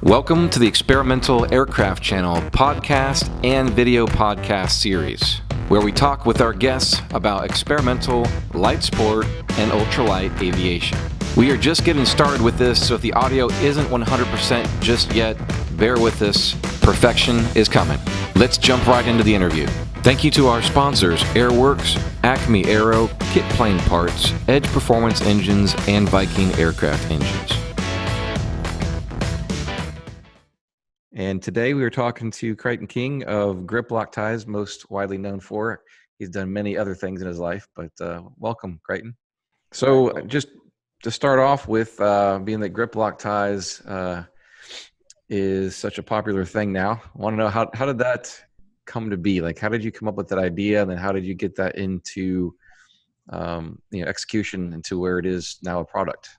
Welcome to the Experimental Aircraft Channel podcast and video podcast series, where we talk with our guests about experimental, light sport, and ultralight aviation. We are just getting started with this, so if the audio isn't 100% just yet, bear with us. Perfection is coming. Let's jump right into the interview. Thank you to our sponsors, Airworks, Acme Aero, Kit Plane Parts, Edge Performance Engines, and Viking Aircraft Engines. And today we are talking to Creighton King of GripLockTies, most widely known for. He's done many other things in his life, but welcome, Creighton. So just to start off with, being that GripLockTies is such a popular thing now, I want to know how did that come to be? Like, how did you come up with that idea, and then how did you get that into execution into where it is now a product?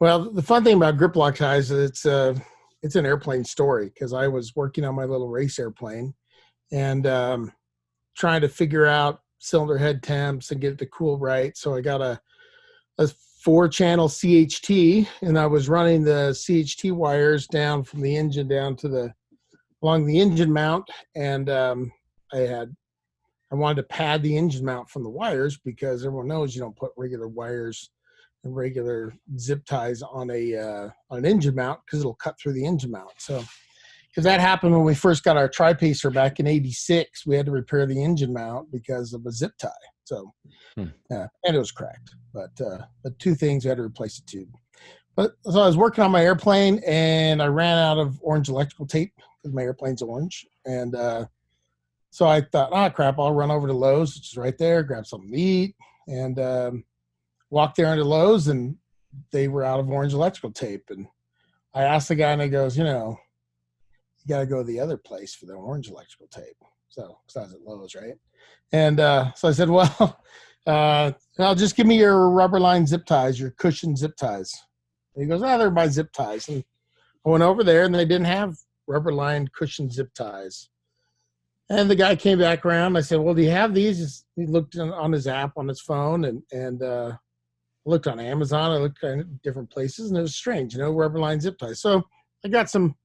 Well, the fun thing about GripLockTies is it's an airplane story, because I was working on my little race airplane and trying to figure out cylinder head temps and get it to cool right. So I got a 4-channel CHT, and I was running the CHT wires down from the engine down to along the engine mount, and I wanted to pad the engine mount from the wires, because everyone knows you don't put regular wires and regular zip ties on an engine mount, because it'll cut through the engine mount. So, because that happened when we first got our tri-pacer back in '86, we had to repair the engine mount because of a zip tie. So, and it was cracked. But the two things, we had to replace the tube. But so I was working on my airplane, and I ran out of orange electrical tape, because my airplane's orange. And so I thought, crap, I'll run over to Lowe's, which is right there, grab something to eat, and walked there into Lowe's, and they were out of orange electrical tape. And I asked the guy, and he goes, you got to go to the other place for the orange electrical tape. So, because I was at Lowe's, right? And so I said, well, I'll just give me your rubber line zip ties, your cushion zip ties. And he goes, they're my zip ties. And I went over there, and they didn't have rubber lined cushion zip ties. And the guy came back around. I said, well, do you have these? He looked on his app on his phone, and looked on Amazon. I looked at different places, and it was strange, rubber line zip ties. So I got some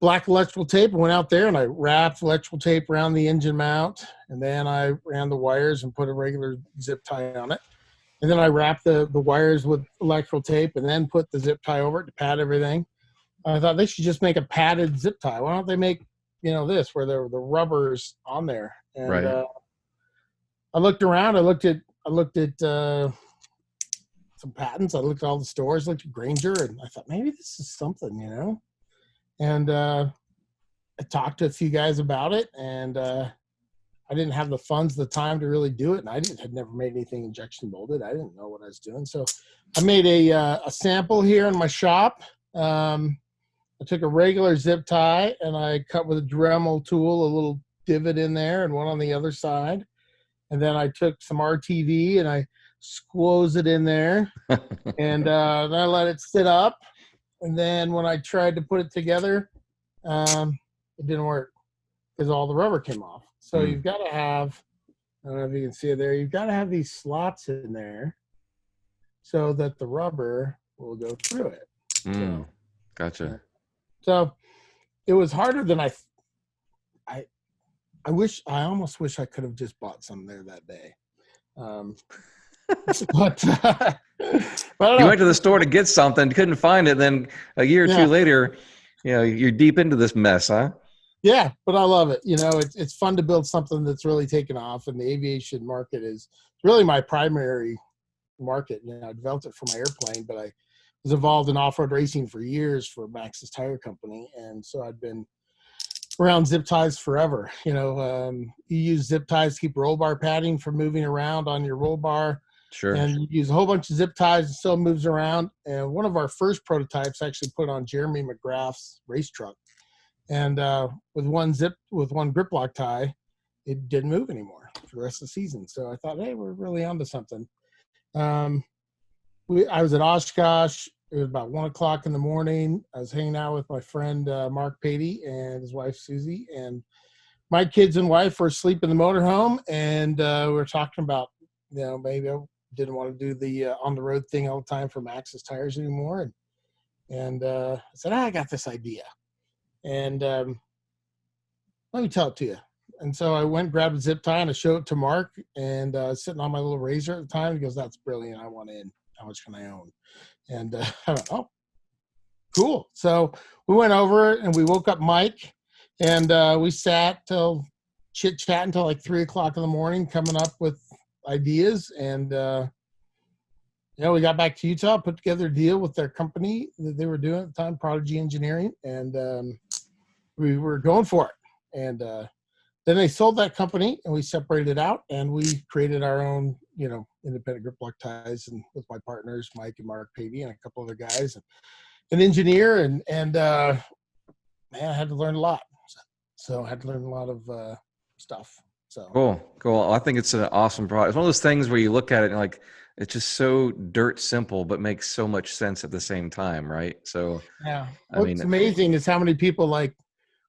black electrical tape and went out there, and I wrapped electrical tape around the engine mount, and then I ran the wires and put a regular zip tie on it. And then I wrapped the wires with electrical tape and then put the zip tie over it to pad everything. I thought they should just make a padded zip tie. Why don't they make, this where the rubber's on there? And right. I looked around. I looked at some patents. I looked at all the stores, looked at Granger, and I thought, maybe this is something, And I talked to a few guys about it, and I didn't have the funds at the time to really do it, and I had never made anything injection molded. I didn't know what I was doing. So I made a sample here in my shop. I took a regular zip tie, and I cut with a Dremel tool a little divot in there and one on the other side. And then I took some RTV, and I squoze it in there, and then I let it sit up. And then when I tried to put it together, it didn't work, because all the rubber came off. So you've got to have, I don't know if you can see it there, you've got to have these slots in there so that the rubber will go through it. So, gotcha. So it was harder than I almost wish I could have just bought some there that day. But you went to the store to get something, couldn't find it, then a year or two later, you're deep into this mess, huh? Yeah, but I love it. It's fun to build something that's really taken off, and the aviation market is really my primary market. I developed it for my airplane, but I was involved in off-road racing for years for Max's Tire Company, and so I've been around zip ties forever. You use zip ties to keep roll bar padding from moving around on your roll bar. Sure. And you use a whole bunch of zip ties, and still moves around. And one of our first prototypes actually put on Jeremy McGrath's race truck. And with one GripLock tie, it didn't move anymore for the rest of the season. So I thought, hey, we're really onto something. I was at Oshkosh. It was about 1:00 in the morning. I was hanging out with my friend Mark Patey and his wife Susie, and my kids and wife were asleep in the motorhome, and we were talking about, maybe I didn't want to do the on the road thing all the time for Max's Tires anymore, And I said, I got this idea. And let me tell it to you. And so I went and grabbed a zip tie and I showed it to Mark, and sitting on my little razor at the time. He goes, that's brilliant. I want in. How much can I own? And I went, oh, cool. So we went over and we woke up Mike, and we sat till chit chat until like 3:00 in the morning, coming up with ideas. And we got back to Utah, put together a deal with their company that they were doing at the time, Prodigy Engineering, and we were going for it. And then they sold that company, and we separated out, and we created our own, independent grip lock ties, and with my partners, Mike and Mark Pavey, and a couple other guys, and an engineer, and man, I had to learn a lot. So I had to learn a lot of stuff. So cool. I think it's an awesome product. It's one of those things where you look at it and like, it's just so dirt simple, but makes so much sense at the same time, right? So yeah, what's amazing is how many people, like,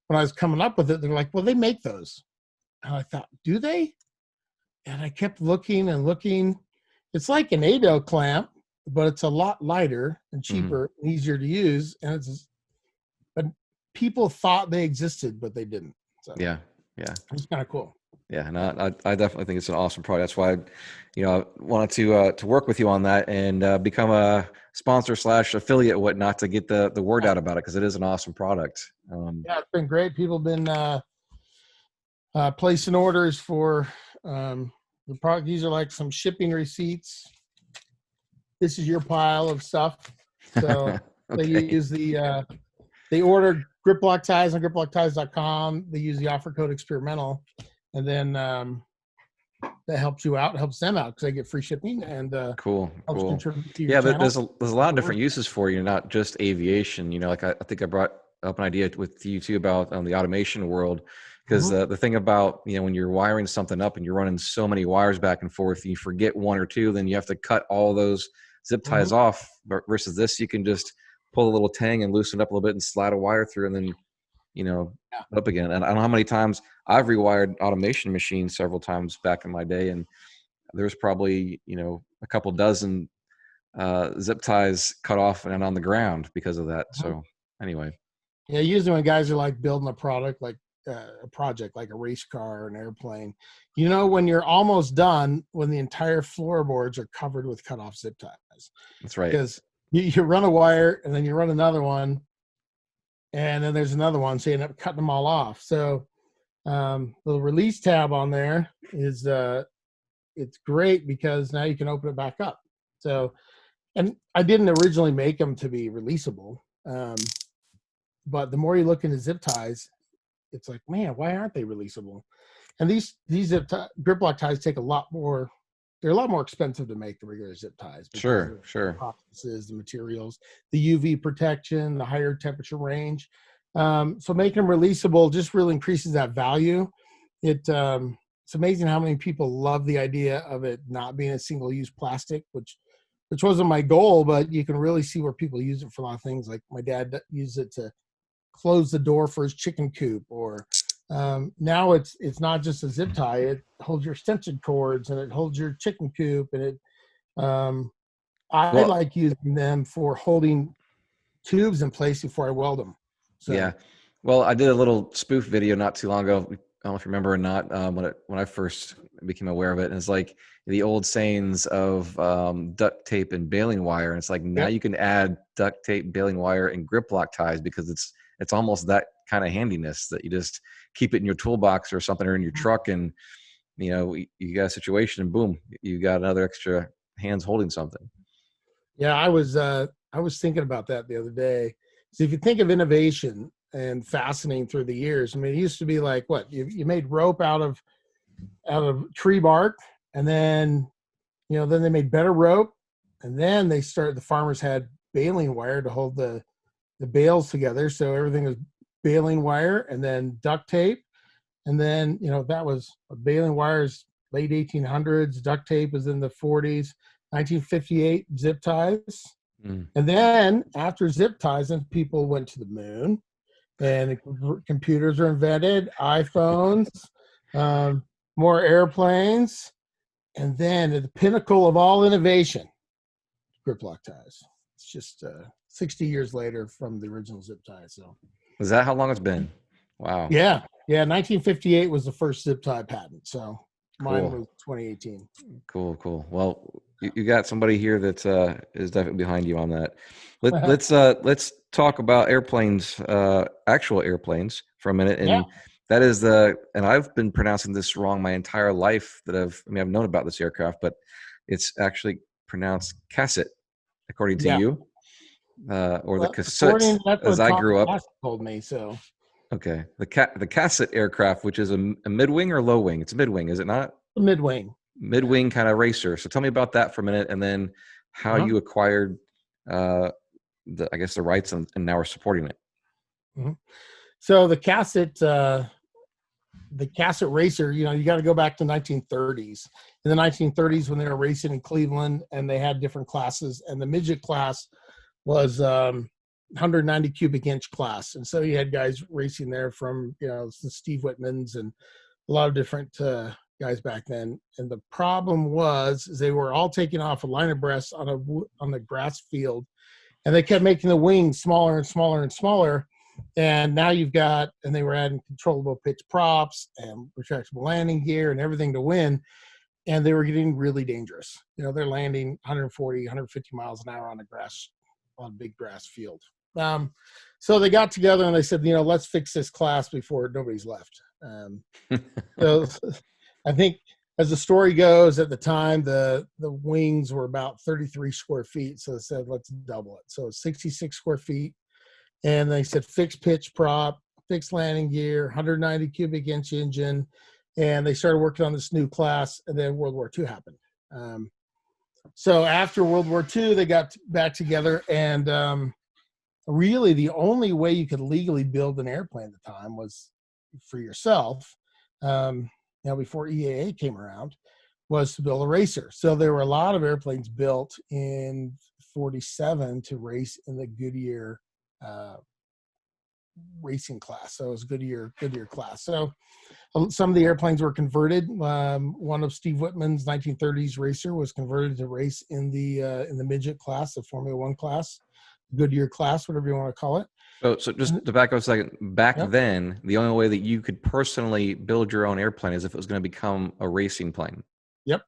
when I was coming up with it, they're like, well, they make those. And I thought, do they? And I kept looking and looking. It's like an ADO clamp, but it's a lot lighter and cheaper and easier to use. And but people thought they existed, but they didn't. So yeah, it's kind of cool. Yeah, and I definitely think it's an awesome product. That's why, I wanted to work with you on that and become a sponsor / affiliate, whatnot, to get the word out about it, because it is an awesome product. Yeah, it's been great. People have been placing orders for the product. These are like some shipping receipts. This is your pile of stuff. So okay. They use they order GripLock ties on GripLockTies.com. They use the offer code experimental, and then that helps you out, helps them out, because they get free shipping, and cool. Contribute to your yeah, channel. there's a lot of different uses for you, not just aviation. Like I think I brought up an idea with you too about the automation world, because the thing about when you're wiring something up and you're running so many wires back and forth, you forget one or two, then you have to cut all those zip ties off. But versus this, you can just pull a little tang and loosen it up a little bit and slide a wire through, and then up again. And I don't know how many times I've rewired automation machines several times back in my day, and there's probably a couple dozen zip ties cut off and on the ground because of that. So anyway, yeah, usually when guys are like building a product, like a project like a race car or an airplane, when you're almost done, when the entire floorboards are covered with cut off zip ties. That's right, because you run a wire and then you run another one, and then there's another one, so you end up cutting them all off. So the release tab on there is it's great, because now you can open it back up. So, and I didn't originally make them to be releasable, but the more you look into zip ties, it's like, man, why aren't they releasable? And these grip lock ties take a lot more. They're a lot more expensive to make than regular zip ties. Sure. The processes, the materials, the UV protection, the higher temperature range. So making them releasable just really increases that value. It's amazing how many people love the idea of it not being a single-use plastic, which wasn't my goal, but you can really see where people use it for a lot of things. Like my dad used it to close the door for his chicken coop, or now it's not just a zip tie. It holds your extension cords, and it holds your chicken coop, and it I like using them for holding tubes in place before I weld them. So. Yeah, well, I did a little spoof video not too long ago. I don't know if you remember or not, when I first became aware of it. And it's like the old sayings of duct tape and baling wire. And it's like now you can add duct tape, baling wire, and grip lock ties, because it's almost that kind of handiness that you just keep it in your toolbox or something, or in your truck, and you got a situation, and boom, you got another extra hands holding something. Yeah, I was thinking about that the other day. So if you think of innovation and fastening through the years, I mean, it used to be like, what, you made rope out of tree bark, and then then they made better rope, and then the farmers had baling wire to hold the bales together, so everything was baling wire, and then duct tape, and then that was baling wires late 1800s, duct tape was in the 40s, 1958 zip ties. And then after zip ties, and people went to the moon, and computers were invented, iPhones, more airplanes, and then at the pinnacle of all innovation, grip lock ties. it's just 60 years later from the original zip tie. So Is that how long it's been? Wow. yeah. 1958 was the first zip tie patent. So mine Cool. was 2018. Cool. Well, you got somebody here that is definitely behind you on that. Let's talk about airplanes, actual airplanes for a minute. And that is and I've been pronouncing this wrong my entire life I've known about this aircraft, but it's actually pronounced Cassette, according to you, or the Cassut, as I grew up. Told me so. Okay, the Cassette Aircraft, which is a mid-wing or low wing. It's a mid-wing, is it not? Mid-wing. Mid-wing kind of racer. So tell me about that for a minute, and then how you acquired the rights and now are supporting it. So the Cassette racer, you got to go back to 1930s. In the 1930s, when they were racing in Cleveland, and they had different classes, and the midget class was 190 cubic inch class, and so you had guys racing there from the Steve Whitmans and a lot of different guys back then. And the problem was they were all taking off a line abreast on the grass field, and they kept making the wings smaller and smaller and smaller. And now and they were adding controllable pitch props and retractable landing gear and everything to win. And they were getting really dangerous. They're landing 140, 150 miles an hour on a big grass field. So they got together and they said, let's fix this class before nobody's left. So I think, as the story goes, at the time, the wings were about 33 square feet. So they said, let's double it. So it's 66 square feet. And they said, fixed pitch prop, fixed landing gear, 190 cubic inch engine. And they started working on this new class. And then World War II happened. So after World War II, they got back together. And really, the only way you could legally build an airplane at the time was for yourself. Before EAA came around, was to build a racer. So there were a lot of airplanes built in 47 to race in the Goodyear racing class. So it was Goodyear class. So some of the airplanes were converted. One of Steve Whitman's 1930s racer was converted to race in the midget class, the Formula One class, Goodyear class, whatever you want to call it. So just to back up a second, then, the only way that you could personally build your own airplane is if it was going to become a racing plane. Yep.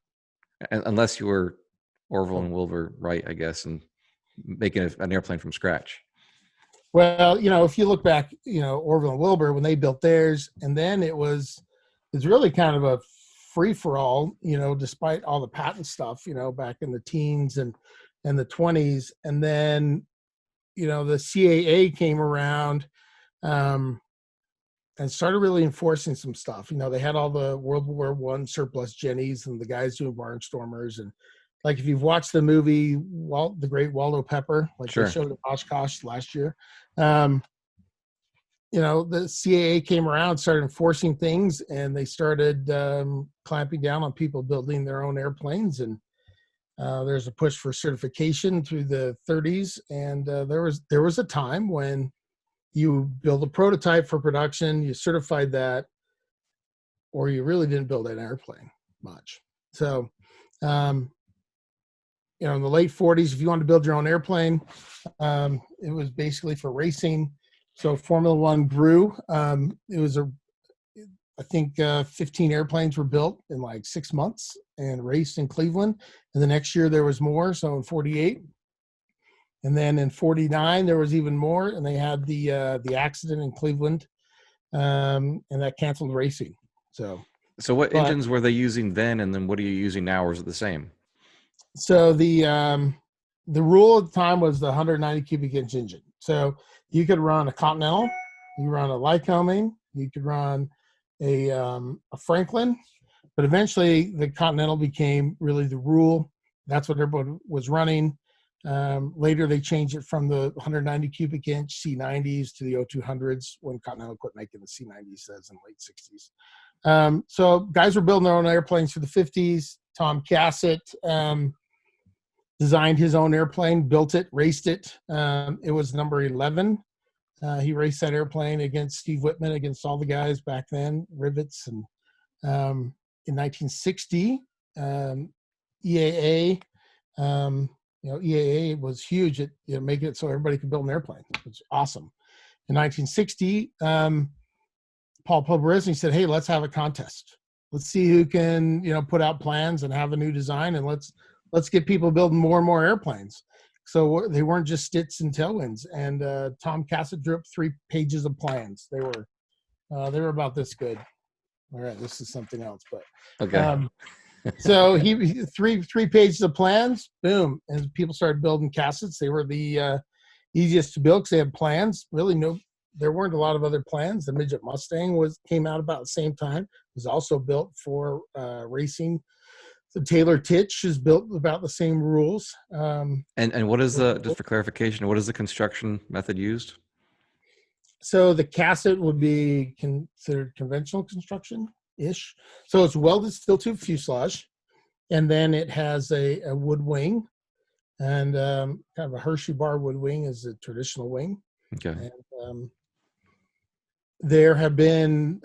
Unless you were Orville and Wilbur Wright, I guess, and making an airplane from scratch. Well, if you look back, Orville and Wilbur, when they built theirs, and then it's really kind of a free-for-all, despite all the patent stuff, back in the teens and the 20s. And then the CAA came around and started really enforcing some stuff. They had all the World War I surplus Jennies and the guys doing barnstormers. And like, if you've watched the movie, the Great Waldo Pepper, like they showed at Oshkosh last year, the CAA came around, started enforcing things, and they started clamping down on people building their own airplanes. And there's a push for certification through the 30s, and there was a time when you build a prototype for production, you certified that, or you really didn't build an airplane much. So, in the late 40s, if you wanted to build your own airplane, it was basically for racing. So Formula One grew. It was I think 15 airplanes were built in like 6 months and raced in Cleveland. And the next year there was more. So in 48, and then in 49 there was even more. And they had the accident in Cleveland, and that canceled racing. So what engines were they using then, and then what are you using now, or is it the same? So the rule at the time was the 190 cubic inch engine. So you could run a Continental, you run a Lycoming, you could run a Franklin, but eventually the Continental became really the rule. That's what everybody was running. Later they changed it from the 190 cubic inch C90s to the O200s when Continental quit making the C90s, as in late 60s. So guys were building their own airplanes for the 50s. Tom Cassett designed his own airplane, built it, raced it. It was number 11. He raced that airplane against Steve Whitman, against all the guys back then, rivets. And in 1960, EAA, EAA was huge at making it so everybody could build an airplane, which is awesome. In 1960, Paul Poberezny said, "Hey, let's have a contest. Let's see who can put out plans and have a new design, and let's get people building more and more airplanes." So they weren't just Stits and tailwinds. And Tom Cassut drew up 3 pages of plans. They were about this good. All right, this is something else, but okay. So he three pages of plans, boom, and people started building Cassuts. They were the easiest to build because they had plans. Really, there weren't a lot of other plans. The Midget Mustang came out about the same time. It was also built for racing. The Taylor Titch is built about the same rules. And what is just for clarification, what is the construction method used? So the Cassut would be considered conventional construction-ish. So it's welded steel tube fuselage, and then it has a wood wing, and kind of a Hershey bar wood wing is a traditional wing. Okay. And there have been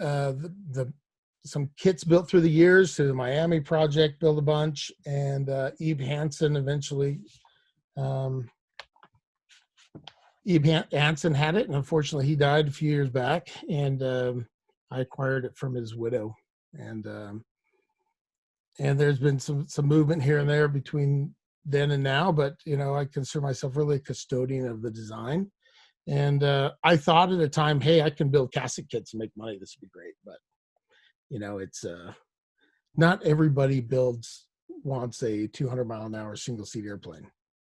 some kits built through the years. So the Miami project built a bunch, and Eve Hansen eventually. Ebe Hansen had it, and unfortunately he died a few years back, and I acquired it from his widow. And there's been some movement here and there between then and now, but I consider myself really a custodian of the design. And I thought at the time, hey, I can build Cassut kits and make money. This would be great. But it's not everybody wants a 200-mile-an-hour single-seat airplane.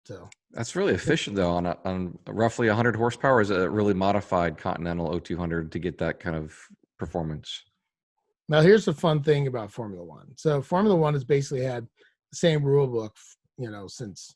So that's really efficient, though, on roughly 100 horsepower. Is it a really modified Continental 0200 to get that kind of performance? Now, here's the fun thing about Formula One. So Formula One has basically had the same rule book, since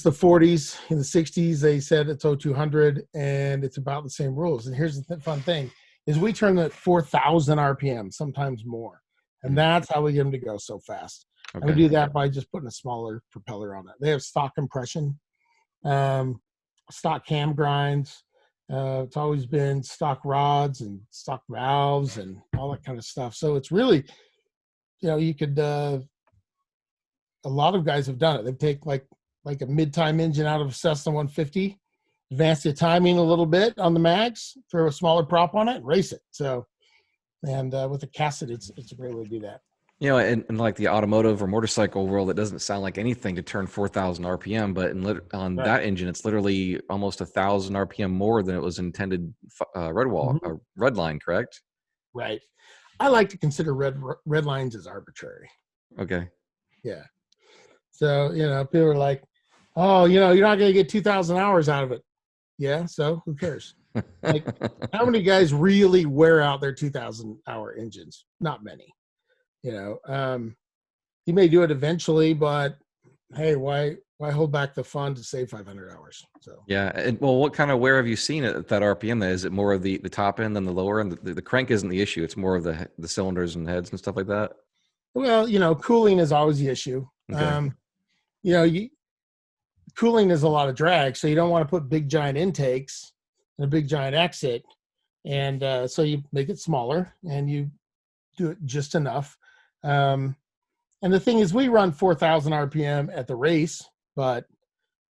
the 40s. In the 60s, they said it's 0200, and it's about the same rules. And here's the fun thing, is we turn at 4,000 RPM, sometimes more. And that's how we get them to go so fast. Okay. And we do that by just putting a smaller propeller on it. They have stock compression, stock cam grinds. It's always been stock rods and stock valves and all that kind of stuff. So it's really, you could, a lot of guys have done it. They take like a mid-time engine out of a Cessna 150, advance the timing a little bit on the mags, throw a smaller prop on it, and race it. So, and with a Cassut, it's a great way to do that. In like the automotive or motorcycle world, it doesn't sound like anything to turn 4,000 RPM, but on right. That engine, it's literally almost 1,000 RPM more than it was intended. Red line, correct? Right. I like to consider red lines as arbitrary. Okay. Yeah. So people are like, "Oh, you're not going to get 2,000 hours out of it." Yeah. So who cares? Like, how many guys really wear out their 2,000-hour engines? Not many. You may do it eventually, but hey, why hold back the fun to save 500 hours? So yeah. And well, what kind of wear have you seen at that RPM? Then is it more of the top end than the lower end? The crank isn't the issue. It's more of the cylinders and heads and stuff like that. Well, cooling is always the issue. Okay. Cooling is a lot of drag, so you don't want to put big giant intakes and a big giant exit, and so you make it smaller and you do it just enough. And the thing is, we run 4,000 RPM at the race, but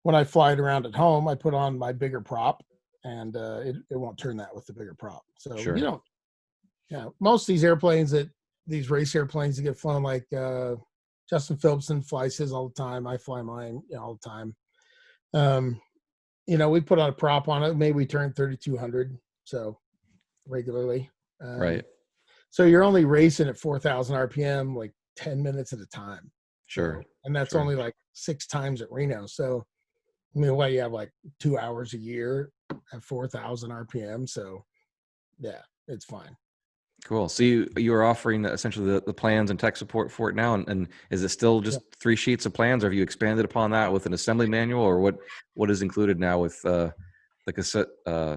when I fly it around at home, I put on my bigger prop, and it won't turn that with the bigger prop. So sure. Most of these airplanes these race airplanes that get flown, like Justin Phillipson flies his all the time. I fly mine all the time. We put on a prop on it. Maybe we turn 3,200. So regularly. Right. So you're only racing at 4,000 RPM, like 10 minutes at a time. Sure. And that's only like 6 times at Reno. So, you have like 2 hours a year at 4,000 RPM. So, yeah, it's fine. Cool. So you are offering essentially the plans and tech support for it now. And is it still just 3 sheets of plans, or have you expanded upon that with an assembly manual, or what is included now with the cassette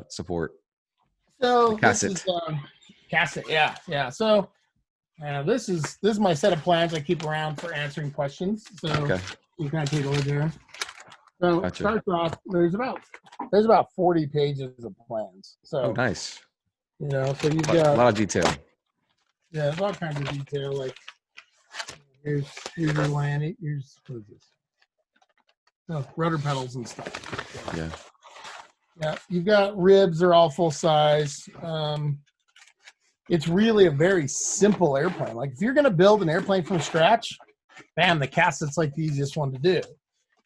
support? So this is Cassut, yeah. So this is my set of plans I keep around for answering questions. So you can take a look there. So gotcha. Starts off, there's about 40 pages of plans. So nice. So you've got a lot of detail. Yeah, there's all kinds of detail. Like here's your landing. What is this? rudder pedals and stuff. Yeah. Yeah, you've got ribs. They're all full size. It's really a very simple airplane. Like if you're going to build an airplane from scratch, bam, the Cassut's like the easiest one to do.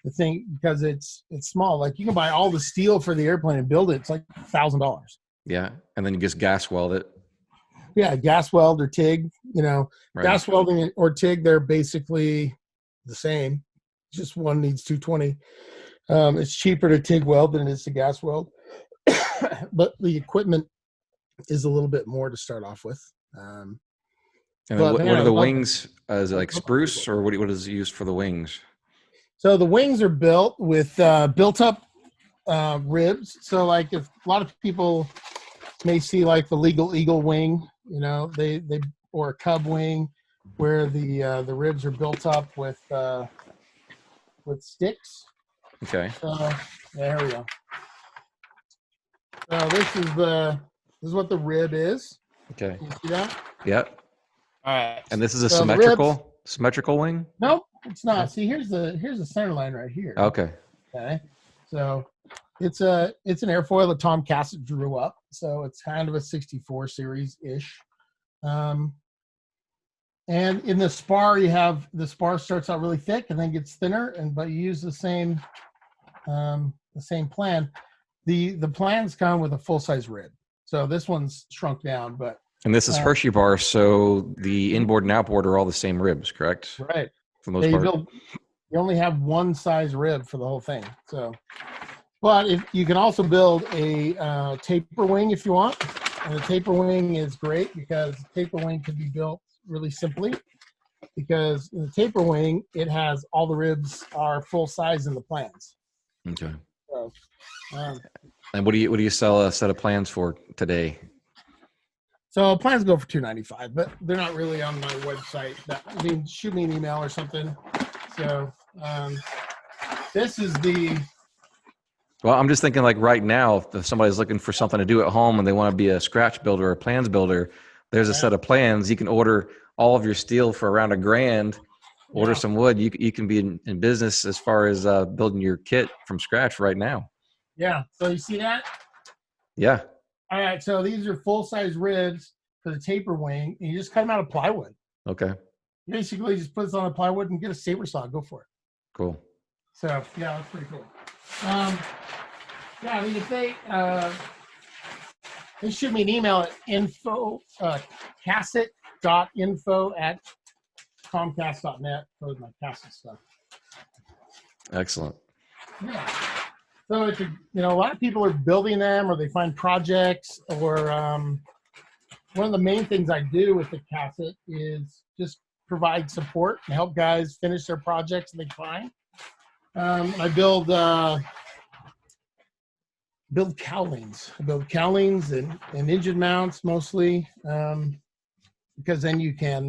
The thing, because it's small. Like you can buy all the steel for the airplane and build it. It's like $1,000. Yeah, and then you just gas weld it. Yeah, gas weld or TIG. Right. Gas welding or TIG, they're basically the same. Just one needs 220. It's cheaper to TIG weld than it is to gas weld, but the equipment is a little bit more to start off with. And then what are the wings? Is it like spruce, or what is it used for the wings? So the wings are built with built-up ribs. So like if a lot of people may see like the legal eagle wing, they or a cub wing, where the ribs are built up with sticks. Okay. There we go. So this is what the rib is. Okay. You see that? Yep. All right. And this is a So symmetrical wing? Nope, it's not. See, here's the center line right here. Okay. Okay. So it's an airfoil that Tom Cassut drew up. So it's kind of a 64 series ish. And in the spar, you have the spar starts out really thick and then gets thinner, but you use the same plan. The plans come with a full size rib. So this one's shrunk down, and this is Hershey bar, so the inboard and outboard are all the same ribs, correct? Right. For the most part. You only have one size rib for the whole thing. So, but if you can also build a taper wing if you want, and the taper wing is great because the taper wing can be built really simply. Because in the taper wing, it has all the ribs are full size in the plans. Okay. So, and what do you sell a set of plans for today? So plans go for $295, but they're not really on my website. Shoot me an email or something. So this is the. Well, I'm just thinking like right now, if somebody's looking for something to do at home and they want to be a scratch builder or a plans builder, there's a set of plans. You can order all of your steel for around $1,000. Order some wood. You can be in business as far as building your kit from scratch right now. Yeah. So you see that? Yeah. All right. So these are full size ribs for the taper wing, and you just cut them out of plywood. Okay. Basically, just put this on a plywood and get a saber saw. Go for it. Cool. So yeah, that's pretty cool. Yeah, I mean, if they shoot me an email at cassette.info@comcast.net for my Cassut stuff. Excellent. Yeah. So it's a lot of people are building them, or they find projects, or one of the main things I do with the Cassut is just provide support and help guys finish their projects that they find. I build cowlings. I build cowlings and engine mounts mostly, because then you can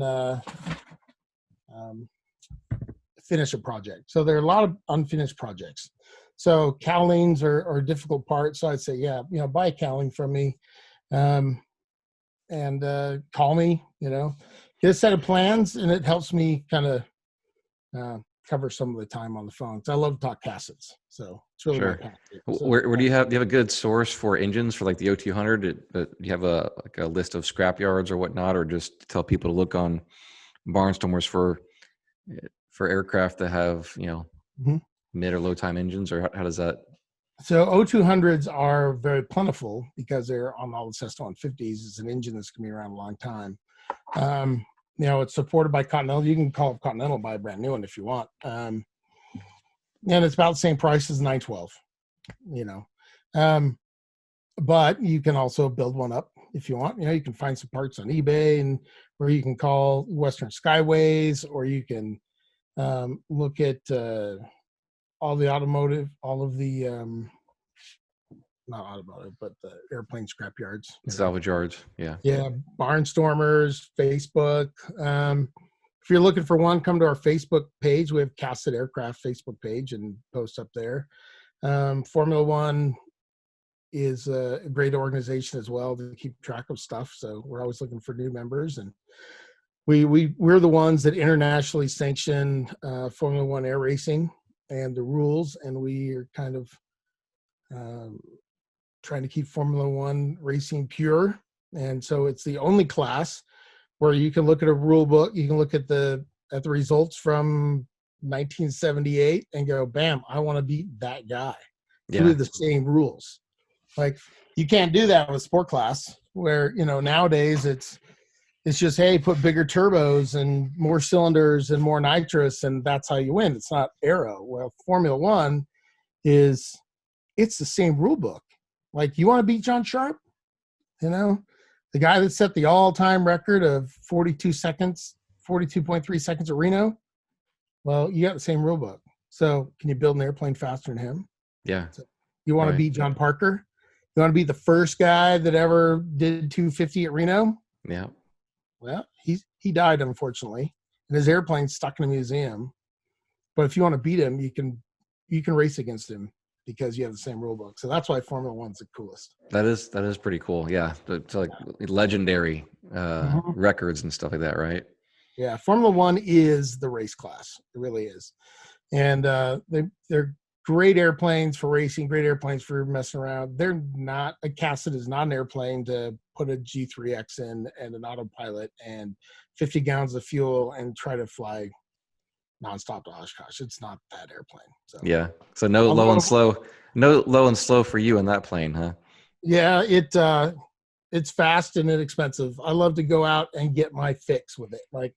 finish a project. So there are a lot of unfinished projects. So cowlings are a difficult part. So I'd say, buy a cowling from me, and call me. Get a set of plans, and it helps me kind of cover some of the time on the phone. So I love to talk Cassuts. So it's really sure. So, where do you have a good source for engines for like the O200? Do you have a list of scrap yards or whatnot, or just tell people to look on Barnstormers for aircraft that have mid or low time engines, or how does that? So O200s are very plentiful because they're on all the Cessna 150s. It's an engine that's going to be around a long time. It's supported by Continental. You can call up Continental and buy a brand new one if you want. And it's about the same price as 912, but you can also build one up if you want. You can find some parts on eBay, or you can call Western Skyways, or you can look at all of the not automotive, but the airplane scrap yards. Salvage yards, yeah. Yeah, Barnstormers, Facebook. If you're looking for one, come to our Facebook page. We have Cassette Aircraft Facebook page and post up there. Formula One is a great organization as well to keep track of stuff. So we're always looking for new members, and we're the ones that internationally sanction Formula One air racing. and the rules, and we are kind of trying to keep Formula One racing pure. And so it's the only class where you can look at a rule book, you can look at the results from 1978 and go, bam, I want to beat that guy through the same rules. Like, you can't do that with sport class, where, you know, nowadays it's just, hey, put bigger turbos and more cylinders and more nitrous, and that's how you win. It's not aero. Well, Formula One it's the same rule book. Like, you want to beat John Sharp, you know, the guy that set the all-time record of 42.3 seconds at Reno. Well, you got the same rule book. So can you build an airplane faster than him? Yeah. So you want to beat John Parker? You want to beat the first guy that ever did 250 at Reno? Yeah. Well, he died, unfortunately, and his airplane's stuck in a museum. But if you want to beat him, you can race against him because you have the same rule book. So that's why Formula One's the coolest. That is pretty cool. Yeah. It's like legendary records and stuff like that, right? Yeah. Formula One is the race class. It really is. And they're great airplanes for racing, great airplanes for messing around. They're not, a Cassut is not an airplane to put a G3X in and an autopilot and 50 gallons of fuel and try to fly nonstop to Oshkosh. It's not that airplane. So yeah. So no low and slow for you in that plane, huh? Yeah, it's fast and inexpensive. I love to go out and get my fix with it. Like,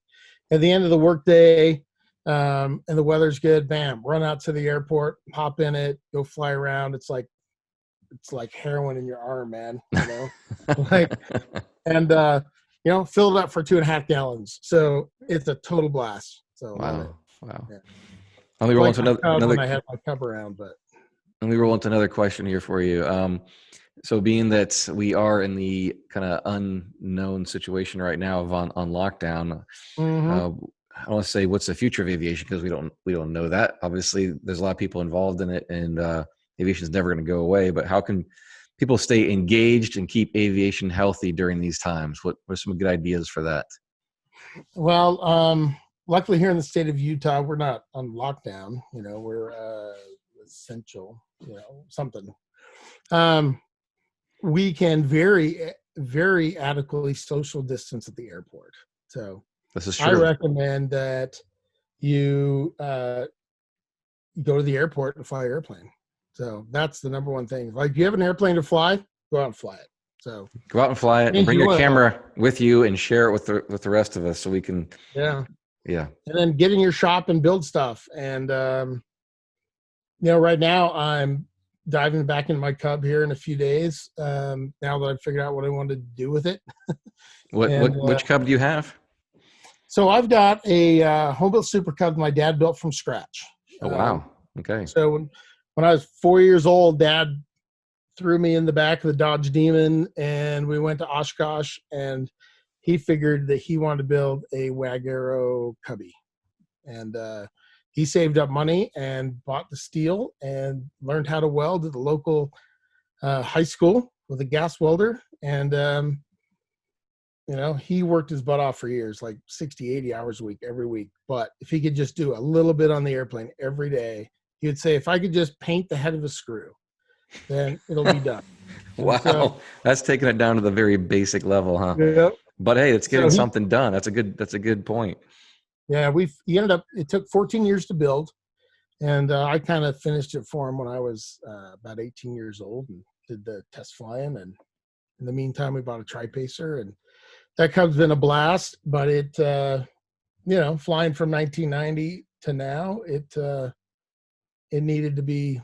at the end of the workday, and the weather's good, bam, run out to the airport, hop in it, go fly around. It's like heroin in your arm, man. You know, and you know, fill it up for 2.5 gallons. So it's a total blast. So wow. Yeah. Let me roll into another. When I have my cup around, but let me roll into another question here for you. So being that we are in the kind of unknown situation right now of on lockdown, I don't want to say what's the future of aviation, because we don't know that. Obviously, there's a lot of people involved in it, and aviation is never going to go away. But how can people stay engaged and keep aviation healthy during these times? What are some good ideas for that? Well, luckily here in the state of Utah, we're not on lockdown. You know, we're essential. You know, something. We can very, very adequately social distance at the airport. So this is true. I recommend that you go to the airport and fly an airplane. So that's the number one thing. Like, you have an airplane to fly, go out and fly it. So go out and fly it, and bring your camera with you and share it with the rest of us, so we can. Yeah. And then get in your shop and build stuff. And you know, right now I'm diving back into my Cub here in a few days. Now that I've figured out what I wanted to do with it. Which Cub do you have? So I've got a home-built Super Cub my dad built from scratch. Oh, wow. Okay. So when I was 4 years old, Dad threw me in the back of the Dodge Demon, and we went to Oshkosh, and he figured that he wanted to build a Wag-Aero Cubby. And he saved up money and bought the steel and learned how to weld at the local high school with a gas welder. And you know, he worked his butt off for years, like 60, 80 hours a week, every week. But if he could just do a little bit on the airplane every day, he would say, if I could just paint the head of a screw, then it'll be done. Wow. So, that's taking it down to the very basic level, huh? Yep. But hey, it's getting something done. That's a good point. Yeah, it took 14 years to build. And I kind of finished it for him when I was about 18 years old and did the test flying. And in the meantime, we bought a tri-pacer, and that Cub's been a blast. But it, you know, flying from 1990 to now, it needed to be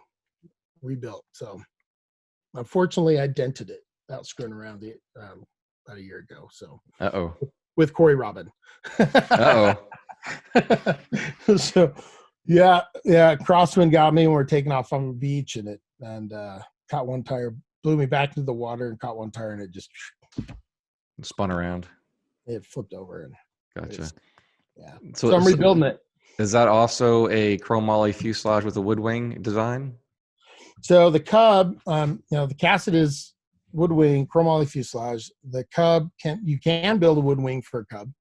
rebuilt. So unfortunately, I dented it without screwing around it about a year ago. So with Corey Robin. So yeah, crosswind got me when we were taking off on the beach, and caught one tire, blew me back into the water, and caught one tire, and it just spun around. It flipped over. And gotcha. Yeah. So I'm rebuilding it. Is that also a chromoly fuselage with a wood wing design? So the Cub, you know, the Cassut is wood wing, chromoly fuselage. The Cub you can build a wood wing for a Cub.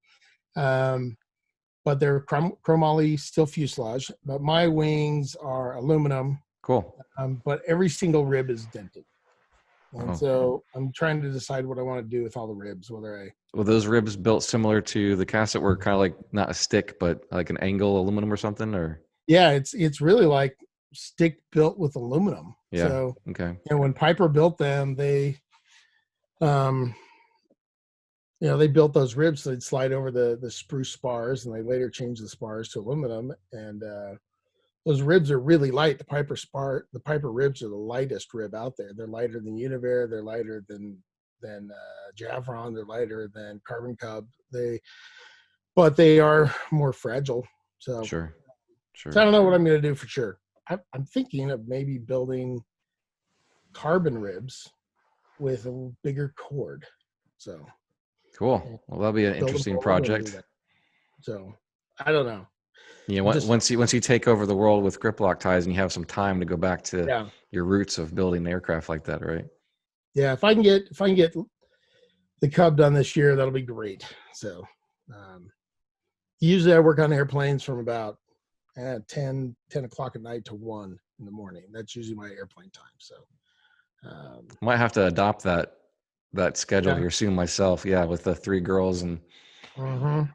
but they're chromoly steel fuselage. But my wings are aluminum, Cool. but every single rib is dented. And Oh. so I'm trying to decide what I want to do with all the ribs, whether Well, those ribs built similar to the Cassette were kind of like not a stick, but like an angle aluminum or something, or yeah, it's really like stick built with aluminum. yeah. So, Okay. when Piper built them, they, they built those ribs so they'd slide over the spruce spars, and they later changed the spars to aluminum. And those ribs are really light. The Piper ribs are the lightest rib out there. They're lighter than Univair. They're lighter than Javron. They're lighter than Carbon Cub. But they are more fragile. So Sure. So I don't know what I'm going to do for sure. I'm thinking of maybe building carbon ribs with a bigger cord. So Cool. Well, that'll be an interesting project. So I don't know. Yeah. Once you take over the world with GripLockTies and you have some time to go back to your roots of building an aircraft like that, right? Yeah. If I can get the Cub done this year, that'll be great. So usually I work on airplanes from about 10 o'clock at night to 1 in the morning. That's usually my airplane time. So might have to adopt that schedule here soon myself. Yeah, with the 3 girls and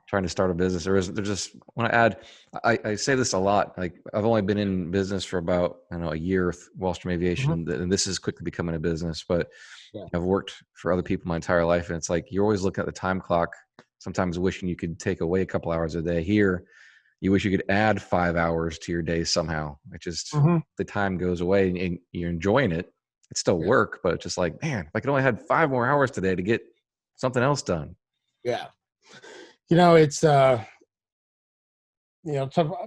trying to start a business. There's just want to add. I say this a lot. Like I've only been in business for about a year with Wallstrom Aviation, and this is quickly becoming a business. But I've worked for other people my entire life, and it's like you're always looking at the time clock. Sometimes wishing you could take away a couple hours a day. Here, you wish you could add 5 hours to your day somehow. It just the time goes away and you're enjoying it. It's still work, but it's just like, man, if I could only had 5 more hours today to get something else done. Yeah. It's so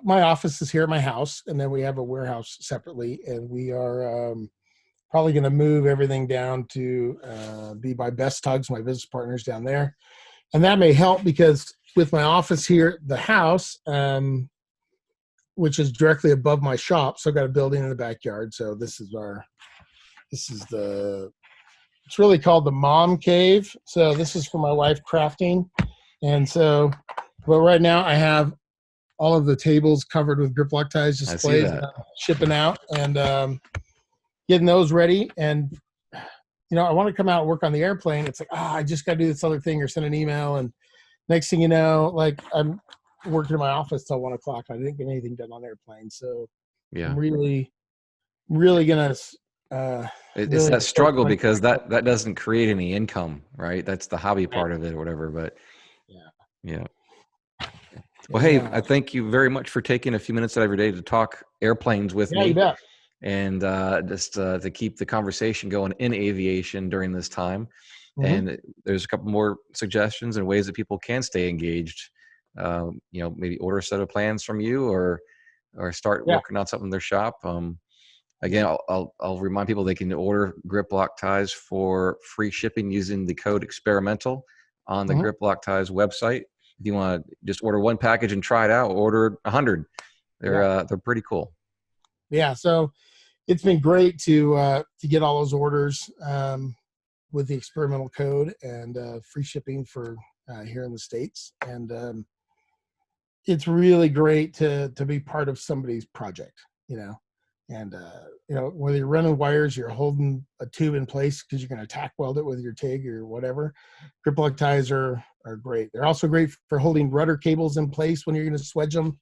my office is here at my house, and then we have a warehouse separately, and we are probably going to move everything down to be by Best Tugs, my business partners down there. And that may help because with my office here, the house, which is directly above my shop, so I've got a building in the backyard. So it's really called the Mom Cave. So this is for my wife crafting. And so, but right now I have all of the tables covered with GripLockTies displays, shipping out and getting those ready. And I want to come out and work on the airplane. It's like, I just got to do this other thing or send an email. And next thing you know, like I'm working in my office till 1 o'clock. I didn't get anything done on the airplane. So I'm really, really going to. It's that struggle because that doesn't create any income, right? That's the hobby part of it or whatever. But yeah. Well, hey, I thank you very much for taking a few minutes out of your day to talk airplanes with me. You bet. And just to keep the conversation going in aviation during this time. And there's a couple more suggestions and ways that people can stay engaged. Maybe order a set of plans from you or start working on something in their shop. Again, I'll remind people they can order GripLockTies for free shipping using the code experimental on the GripLockTies website. If you want to just order 1 package and try it out, order 100. They're pretty cool. Yeah, so it's been great to get all those orders with the experimental code and free shipping for here in the States. And it's really great to be part of somebody's project, And whether you're running wires, you're holding a tube in place because you're going to tack weld it with your TIG or whatever. GripLockTies are great. They're also great for holding rudder cables in place when you're going to swedge them.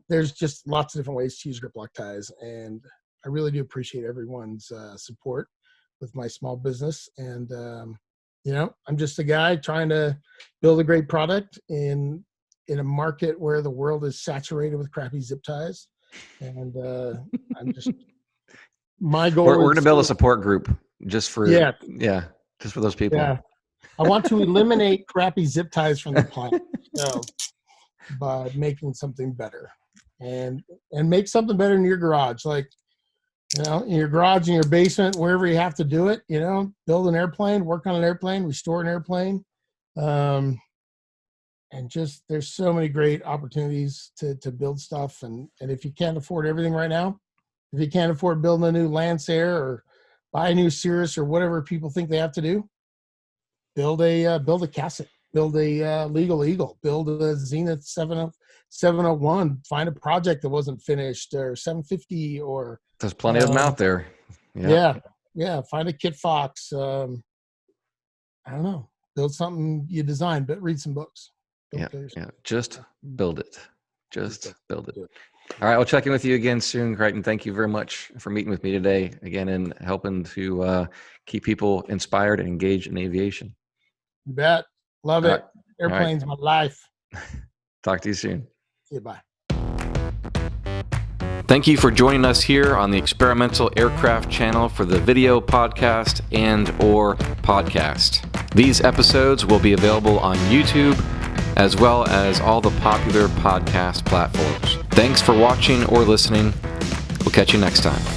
There's just lots of different ways to use GripLockTies, and I really do appreciate everyone's support with my small business. And I'm just a guy trying to build a great product in a market where the world is saturated with crappy zip ties. And I'm just my goal. We're going to build a support group just for just for those people. Yeah, I want to eliminate crappy zip ties from the planet. By making something better, and make something better in your garage, like in your garage, in your basement, wherever you have to do it. Build an airplane, work on an airplane, restore an airplane. And just there's so many great opportunities to build stuff. And if you can't afford everything right now, if you can't afford building a new Lancer or buy a new Cirrus or whatever people think they have to do, build a Cassett, build a Legal Eagle, build a Zenith 701, find a project that wasn't finished, or 750, or There's plenty of them out there. Yeah. Find a Kit Fox. I don't know. Build something you design, but read some books. Just build it. Just build it. All right, I'll check in with you again soon, Creighton. Thank you very much for meeting with me today again and helping to keep people inspired and engaged in aviation. You bet. Love it. Airplanes, my life. Talk to you soon. See you. Bye. Thank you for joining us here on the Experimental Aircraft channel for the video podcast and or podcast. These episodes will be available on YouTube as well as all the popular podcast platforms. Thanks for watching or listening. We'll catch you next time.